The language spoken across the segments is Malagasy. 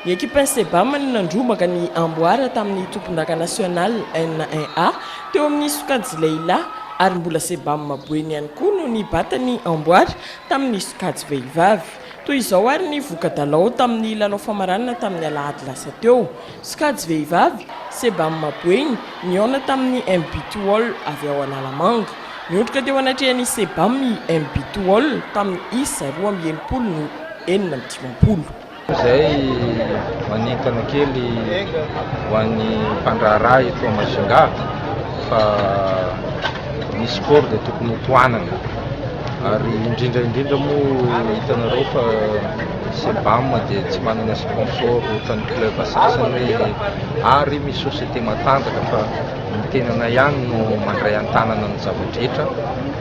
Ny équipe Sebam nandrobaka ny amboara tamin'ny tompondraka national N1A teo amin'ny sokajy lehilahy ary mbola Sebam Boeny ihany koa no nibata ny amboara tamin'ny sokajy vehivavy. Toy izao ary ny voka-dalao tamin'ny lalao famaranana tamin'ny alahady lasa teo. Sokajy vehivavy Sebam Boeny nihaona tamin'ny MB2 avy ao Analamanga. Niotrika teo anatrehan'ny Sebam MB2 tamin'ny isa 280 Zay manintona kely ho an'ny mpandraharaha eto Majunga fa ny sport dia tokony hotoanana ary indrindra moa hitanareo fa Sebam dia tsy manana sponsor ohatran'ny club sasany ary misy société matanjaka fa ny tenana ihany no mandray an-tanana ny zava-drehetra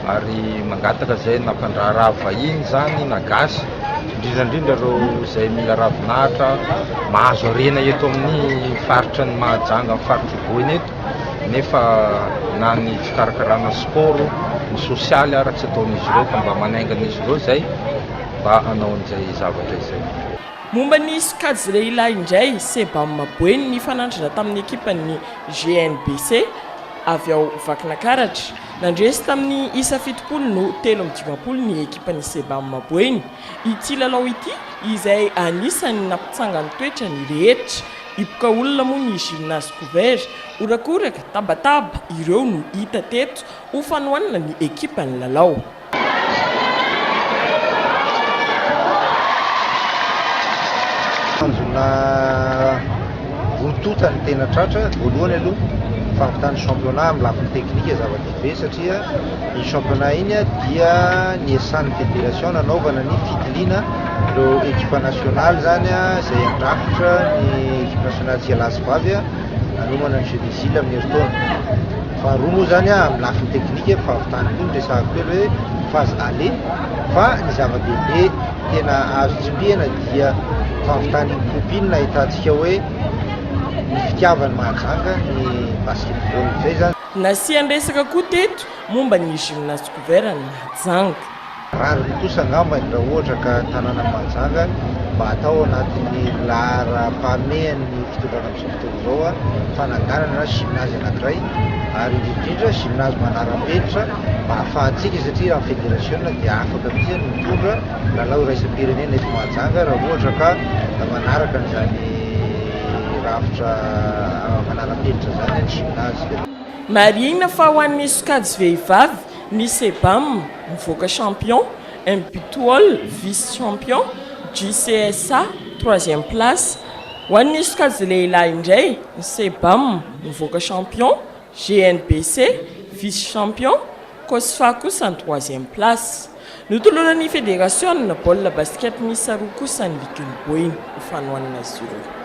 ary mangataka zay na mpandraharaha vahiny zany na gasy indrindra reo izay mila ravinahitra mahazo arena eto amin'ny faritra ny Mahajanga amin'ny faritra Boeny eto nefa na ny fikarakarana sport ny sosialy ary tsy ataon'izy ireo fa mba manaingana izy ireo zay mba hanao an'izay zavatra izay. Momba ny sokajy lehilahy indray Sebam Boeny nifanandrana tamin'ny ekipan'ny GNBC avy ao Vakinakaratra. Nandresy tamin'ny isa 70-30 ny ekipan'ny Sebam Boeny. Ity lalao ity izay anisany nampitsangany toetra ny rehetra. Ipoka olona moa ny gymnase couvert, orakoraka, tabataba ireo no hita teto ho fanohanana ny ekipan'ny lalao. Tanjona votoota ny tena tratra voalohany aloha fampitany championnat amin'ny lafiny teknika zava-dehibe satria ny championnat iny dia ny esan'ny fédération nanaovana ny fitiliana ireo équipe nationale zany izay andrafitra ny équipe nationale tsy alasy vavy nanomana ny jeu des îles amin'ny heritaona. Faharoa moa zany amin'ny lafiny teknika fampitany koa ny resahako hoe phase aller fa ny zava-dehibe tena azo tsipihana dia fampitany kopina ahitantsika hoe ny fitiavany Mahajanga ny basketball zay zany. Nasiany resaka koa teto momba ny gymnase couvert ny Mahajanga. Rariny kosa angamba raha ohatra ka tanàna Mahajanga mba atao anatin'ny lahara-pahamehan'ny fitondrana amin'izao fotoana izao fananganana gymnase anankiray ary indrindra gymnase manara-penitra mba ahafahantsika satria raha fédération dia afaka mihitsy mitondra lalao iraisam-pirenena eto Mahajanga raha ohatra ka manaraka an'izany rafitra manara-penitra zany ny gymnase. Marina fa ho an'ny sokajy vehivavy ny Sebam mivoaka champion, MB2 vice-champion, JCSA 3e place. Ho an'ny sokajy lehilahy indray ny Sebam mivoaka champion, GNBC vice-champion, COSFA kosa ny 3e place. Notolonan'ny fédération na baolina basket misy roa kosa ny Ligue Boeny ho fanohanana azy ireo.